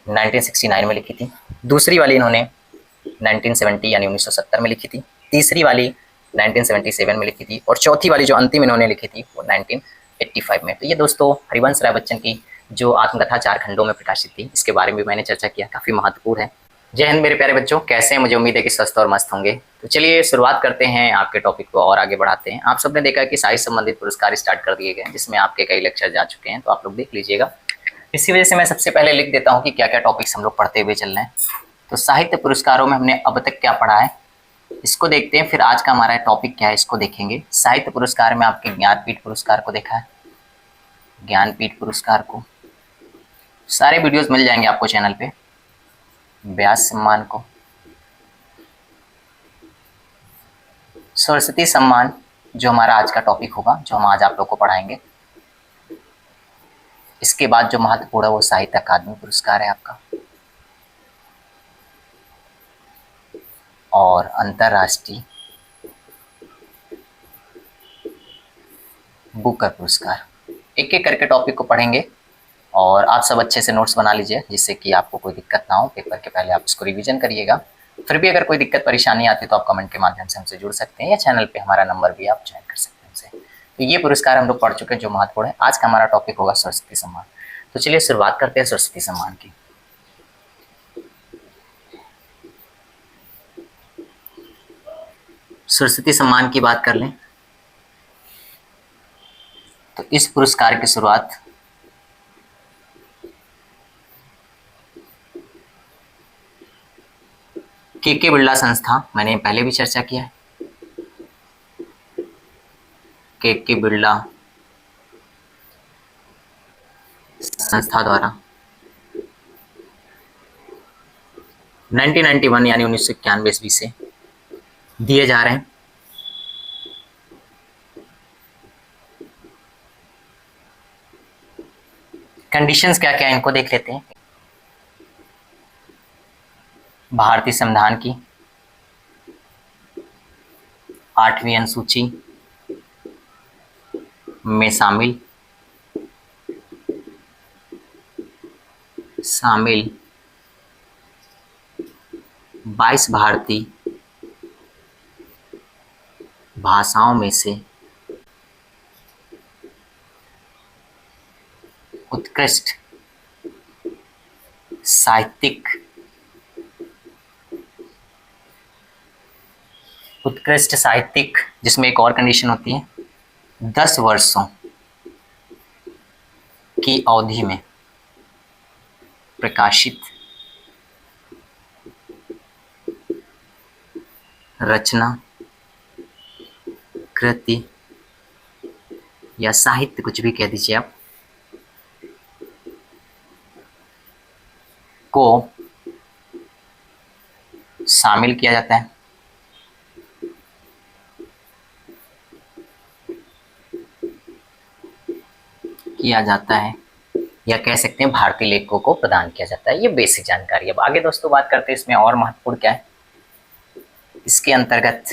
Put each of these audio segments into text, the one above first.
1969 में लिखी थी। दूसरी वाली इन्होंने 1970 यानी 1970 में लिखी थी। तीसरी वाली 1977 में लिखी थी और चौथी वाली जो अंतिम इन्होंने लिखी थी वो 1985 में। तो ये दोस्तों हरिवंश राय बच्चन की जो आत्मकथा 4 खंडों में प्रकाशित थी, इसके बारे में मैंने चर्चा किया, काफ़ी महत्वपूर्ण है। जय हिंद मेरे प्यारे बच्चों, कैसे हैं? मुझे उम्मीद है कि स्वस्थ और मस्त होंगे। तो चलिए शुरुआत करते हैं, आपके टॉपिक को और आगे बढ़ाते हैं। आप सबने देखा कि साहित्य संबंधित पुरस्कार स्टार्ट कर दिए गए, जिसमें आपके कई लेक्चर जा चुके हैं, तो आप लोग देख लीजिएगा। इसी वजह से मैं सबसे पहले लिख देता हूँ कि क्या क्या टॉपिक्स हम लोग पढ़ते हुए चल रहे हैं। तो साहित्य पुरस्कारों में हमने अब तक क्या पढ़ा है, इसको देखते हैं। फिर आज का हमारा टॉपिक क्या है, इसको देखेंगे। साहित्य पुरस्कार में आपके ज्ञानपीठ पुरस्कार को देखा है, ज्ञानपीठ पुरस्कार को सारे वीडियोस मिल जाएंगे आपको चैनल पे। व्यास सम्मान को, सरस्वती सम्मान जो हमारा आज का टॉपिक होगा, जो हम आज आप लोग को पढ़ाएंगे। इसके बाद जो महत्वपूर्ण है वो साहित्य अकादमी पुरस्कार है आपका, और अंतरराष्ट्रीय बुकर पुरस्कार। एक एक करके टॉपिक को पढ़ेंगे और आप सब अच्छे से नोट्स बना लीजिए, जिससे कि आपको कोई दिक्कत ना हो। पेपर के पहले आप इसको रिवीजन करिएगा। फिर भी अगर कोई दिक्कत परेशानी आती है तो आप कमेंट के माध्यम से हमसे जुड़ सकते हैं, या चैनल पे हमारा नंबर भी आप ज्वाइन कर सकते हैं हमसे। तो ये पुरस्कार हम लोग पढ़ चुके हैं जो महत्वपूर्ण है। आज का हमारा टॉपिक होगा सरस्वती सम्मान। तो चलिए शुरुआत करते हैं सरस्वती सम्मान की। सरस्वती सम्मान की बात कर लें तो इस पुरस्कार की शुरुआत के बिरला संस्था, मैंने पहले भी चर्चा किया है, के बिरला संस्था द्वारा 1991 यानी 1991 ईस्वी से दिए जा रहे हैं। कंडीशंस क्या क्या है इनको देख लेते हैं। भारतीय संविधान की 8वीं अनुसूची में शामिल 22 भारतीय भाषाओं में से उत्कृष्ट साहित्यिक जिसमें एक और कंडीशन होती है, 10 वर्षों की अवधि में प्रकाशित रचना, कृति या साहित्य, कुछ भी कह दीजिए आप, को शामिल किया जाता है। या कह सकते हैं भारतीय लेखकों को प्रदान किया जाता है। ये बेसिक जानकारी। अब आगे दोस्तों बात करते हैं इसमें और महत्वपूर्ण क्या है। इसके अंतर्गत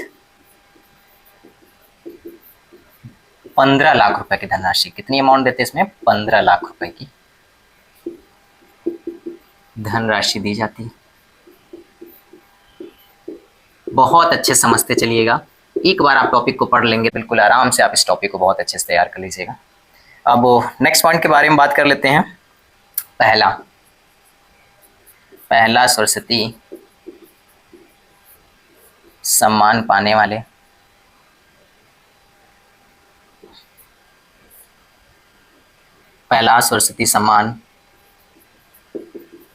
15 लाख रुपए की धनराशि, कितनी अमाउंट देते हैं इसमें, 15 लाख रुपए की धनराशि दी जाती है। बहुत अच्छे समझते चलिएगा। एक बार आप टॉपिक को पढ़ लेंगे, बिल्कुल आराम से आप इस टॉपिक को बहुत अच्छे से तैयार कर लीजिएगा। अब नेक्स्ट पॉइंट के बारे में बात कर लेते हैं। पहला सरस्वती सम्मान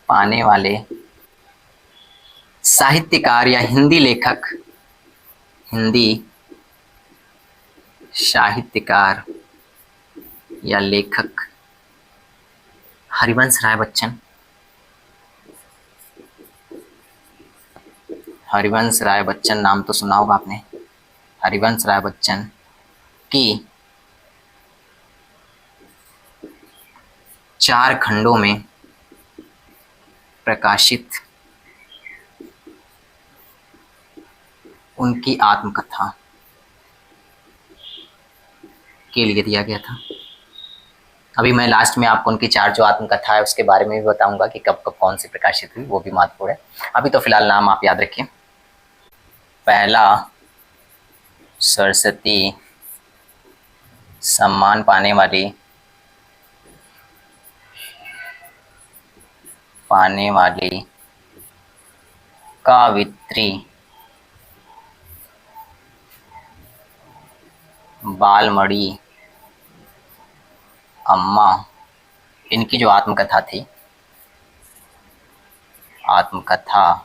पाने वाले साहित्यकार या हिंदी साहित्यकार या लेखक हरिवंश राय बच्चन। हरिवंश राय बच्चन नाम तो सुना होगा आपने। हरिवंश राय बच्चन की 4 खंडों में प्रकाशित उनकी आत्मकथा के लिए दिया गया था। अभी मैं लास्ट में आपको उनकी 4 जो आत्मकथा है उसके बारे में भी बताऊंगा कि कब कब कौन सी प्रकाशित हुई, वो भी महत्वपूर्ण है। अभी तो फिलहाल नाम आप याद रखिए। पहला सरस्वती सम्मान पाने वाली कावित्री बालमणि अम्मा, इनकी जो आत्मकथा थी, आत्मकथा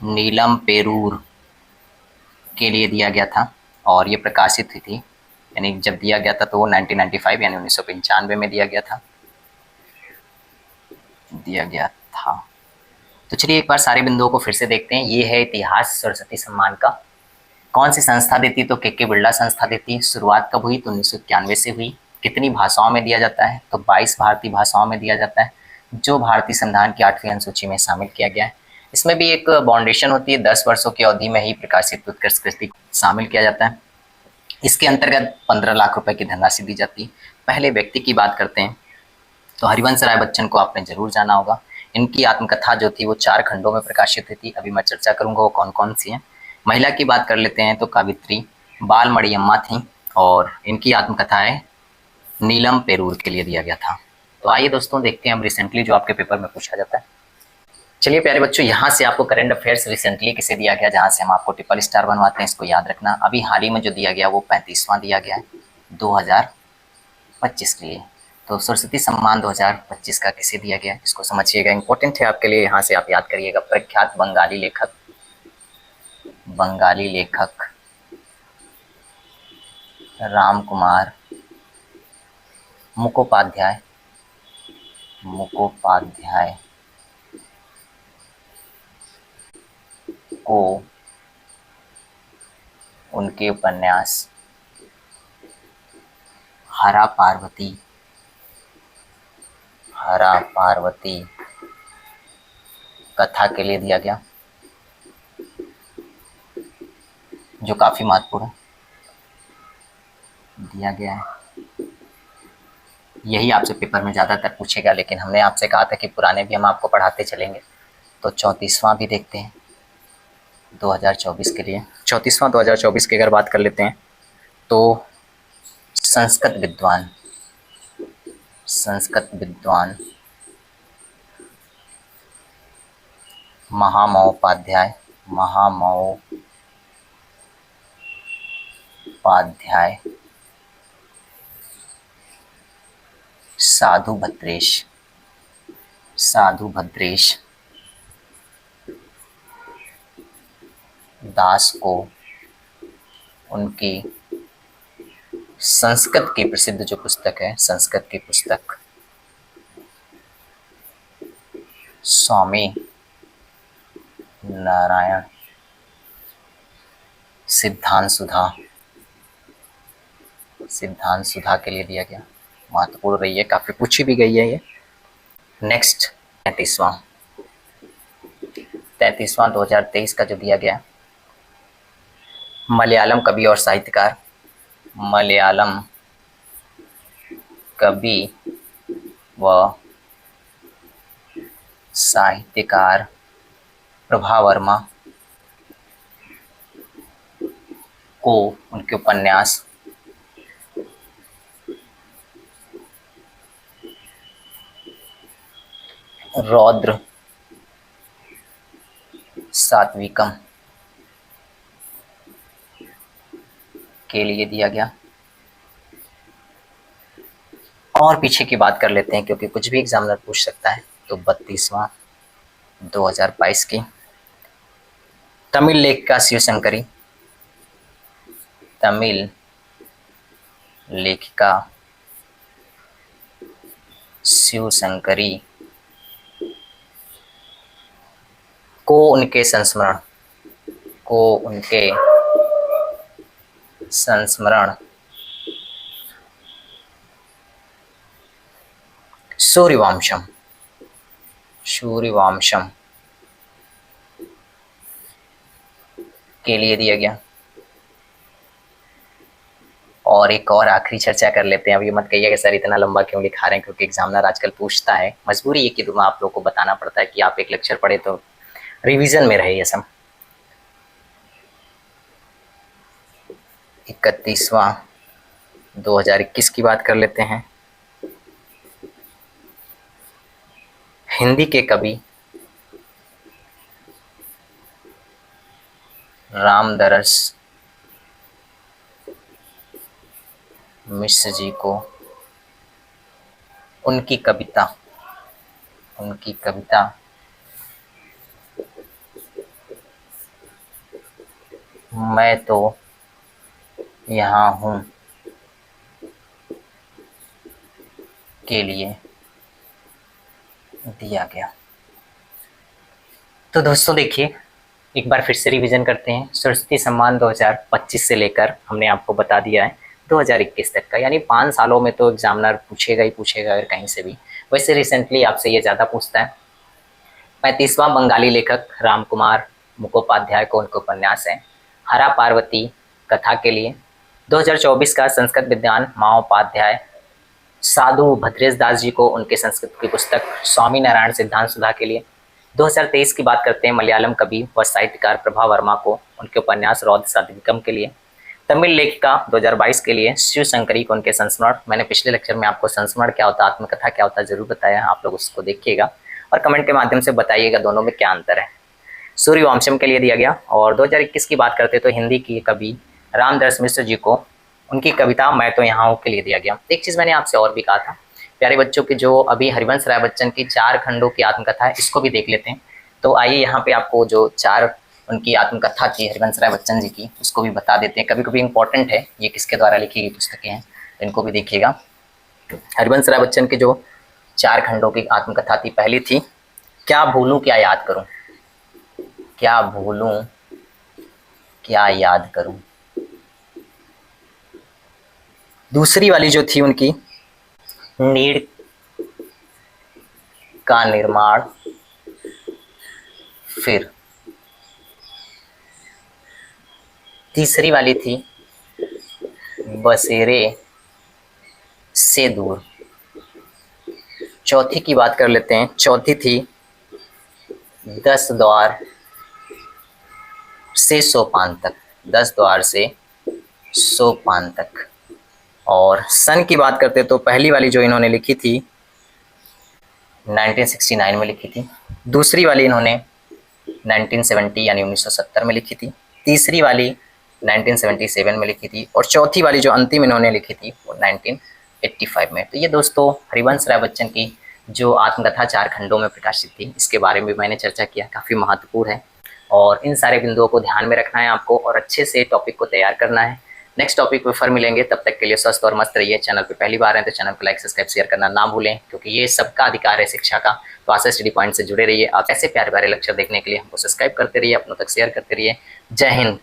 नीलम पेरूर के लिए दिया गया था और ये प्रकाशित हुई थी, यानी जब दिया गया था तो वो 1995 यानी 1995 में दिया गया था। तो चलिए एक बार सारे बिंदुओं को फिर से देखते हैं। ये है इतिहास सरस्वती सम्मान का। कौन सी संस्था देती, तो के बिरला संस्था देती। शुरुआत कब हुई, तो 1991 से हुई। कितनी भाषाओं में दिया जाता है, तो 22 भारतीय भाषाओं में दिया जाता है, जो भारतीय संविधान की 8वीं अनुसूची में शामिल किया गया है। इसमें भी एक बाउंडेशन होती है, 10 वर्षों की अवधि में ही प्रकाशित उत्कृष्ट कृति को शामिल किया जाता है। इसके अंतर्गत 15 लाख रुपए की धनराशि दी जाती है। पहले व्यक्ति की बात करते हैं तो हरिवंश राय बच्चन को आपने जरूर जाना होगा। इनकी आत्मकथा जो थी वो 4 खंडों में प्रकाशित हुई थी। अभी मैं चर्चा करूंगा वो कौन कौन सी हैं। महिला की बात कर लेते हैं तो कावित्री बालमणि अम्मा थी और इनकी आत्मकथा है नीलम पेरूर के लिए दिया गया था। तो आइए दोस्तों देखते हैं अब रिसेंटली जो आपके पेपर में पूछा जाता है। चलिए प्यारे बच्चों, यहाँ से आपको करंट अफेयर्स रिसेंटली किसे दिया गया, जहाँ से हम आपको ट्रिपल स्टार बनवाते हैं, इसको याद रखना। अभी हाल ही में जो दिया गया वो 35वां दिया गया है 2025 के लिए। तो सरस्वती सम्मान 2025 का किसे दिया गया है, इसको समझिएगा, इंपॉर्टेंट है आपके लिए। यहाँ से आप याद करिएगा। प्रख्यात बंगाली लेखक राम कुमार मुखोपाध्याय को उनके उपन्यास हरा पार्वती कथा के लिए दिया गया, जो काफी महत्वपूर्ण दिया गया है। यही आपसे पेपर में ज़्यादातर पूछेगा, लेकिन हमने आपसे कहा था कि पुराने भी हम आपको पढ़ाते चलेंगे। तो 34वां भी देखते हैं 2024 के लिए। 34वां 2024 की अगर बात कर लेते हैं तो संस्कृत विद्वान महामहोपाध्याय साधु भद्रेश दास को उनकी संस्कृत की प्रसिद्ध जो पुस्तक है, संस्कृत की पुस्तक स्वामी नारायण सिद्धांत सुधा के लिए दिया गया। महत्वपूर्ण रही है, काफी पूछी भी गई है ये। नेक्स्ट 33वां 2023 का जो दिया गया, मलयालम कवि और साहित्यकार प्रभा वर्मा को उनके उपन्यास रौद्र सात्विकम के लिए दिया गया। और पीछे की बात कर लेते हैं, क्योंकि कुछ भी एग्जामिनर पूछ सकता है। तो 32वां 2022 की तमिल लेखिका शिवशंकरी को उनके संस्मरण सूर्यवंशम के लिए दिया गया। और एक और आखिरी चर्चा कर लेते हैं। अब ये मत कहिए कि सर इतना लंबा क्यों लिखा रहे हैं, क्योंकि एग्जामिनर आजकल पूछता है, मजबूरी है कि तुम्हें आप लोगों को बताना पड़ता है कि आप एक लेक्चर पढ़े तो रिवीजन में रहे ये सब। 31वां 2021 की बात कर लेते हैं। हिंदी के कवि रामदरस मिश्र जी को उनकी कविता मैं तो यहाँ हूँ के लिए दिया गया। तो दोस्तों देखिए, एक बार फिर से रिवीजन करते हैं। सरस्वती सम्मान 2025 से लेकर हमने आपको बता दिया है 2021 तक का, यानी 5 सालों में तो एग्जामिनर पूछेगा ही पूछेगा अगर कहीं से भी। वैसे रिसेंटली आपसे ये ज़्यादा पूछता है। 35वां बंगाली लेखक रामकुमार मुखोपाध्याय को उनके उपन्यास है हरा पार्वती कथा के लिए। 2024 का संस्कृत विद्वान महाउपाध्याय साधु भद्रेश दास जी को उनके संस्कृत की पुस्तक स्वामी नारायण सिद्धांत सुधा के लिए। 2023 की बात करते हैं मलयालम कवि व साहित्यकार प्रभा वर्मा को उनके उपन्यास रौद्र सात्विकम के लिए। तमिल लेखिका 2022 के लिए शिव शंकरी को उनके संस्मरण। मैंने पिछले लेक्चर में आपको संस्मरण क्या होता है, आत्मकथा क्या होता है जरूर बताया है, आप लोग उसको देखिएगा और कमेंट के माध्यम से बताइएगा दोनों में क्या अंतर है। सूर्यवंशम के लिए दिया गया। और 2021 की बात करते तो हिंदी की कवि रामदरस मिश्र जी को उनकी कविता मैं तो यहाँ हूँ के लिए दिया गया। एक चीज़ मैंने आपसे और भी कहा था प्यारे बच्चों की, जो अभी हरिवंश राय बच्चन की 4 खंडों की आत्मकथा है इसको भी देख लेते हैं। तो आइए यहाँ पे आपको जो 4 उनकी आत्मकथा थी हरिवंश राय बच्चन जी की उसको भी बता देते हैं। कभी कभी इंपॉर्टेंट है ये किसके द्वारा लिखी गई पुस्तकें हैं, तो इनको भी देखिएगा। हरिवंश राय बच्चन की जो 4 खंडों की आत्मकथा थी, पहली थी क्या भूलूं क्या याद करूं, क्या भूलूं क्या याद करूं। दूसरी वाली जो थी उनकी नीड़ का निर्माण फिर। तीसरी वाली थी बसेरे से दूर। चौथी की बात कर लेते हैं। चौथी थी 10 द्वार से सोपान तक, 10 द्वार से सोपान तक। और सन की बात करते तो पहली वाली जो इन्होंने लिखी थी 1969 में लिखी थी। दूसरी वाली इन्होंने 1970 यानी 1970 में लिखी थी। तीसरी वाली 1977 में लिखी थी और चौथी वाली जो अंतिम इन्होंने लिखी थी वो 1985 में। तो ये दोस्तों हरिवंश राय बच्चन की जो आत्मकथा 4 खंडों में प्रकाशित थी इसके बारे में मैंने चर्चा किया, काफ़ी महत्वपूर्ण है और इन सारे बिंदुओं को ध्यान में रखना है आपको और अच्छे से टॉपिक को तैयार करना है। नेक्स्ट टॉपिक पे फिर मिलेंगे, तब तक के लिए स्वस्थ और मस्त रहिए। चैनल पे पहली बार है तो चैनल को लाइक सब्सक्राइब शेयर करना ना भूलें, क्योंकि ये सबका अधिकार है शिक्षा का। तो आशा स्टडी पॉइंट से जुड़े रहिए। आप ऐसे प्यारे प्यारे लेक्चर देखने के लिए हमको सब्सक्राइब करते रहिए, अपनों तक शेयर करते रहिए। जय हिंद।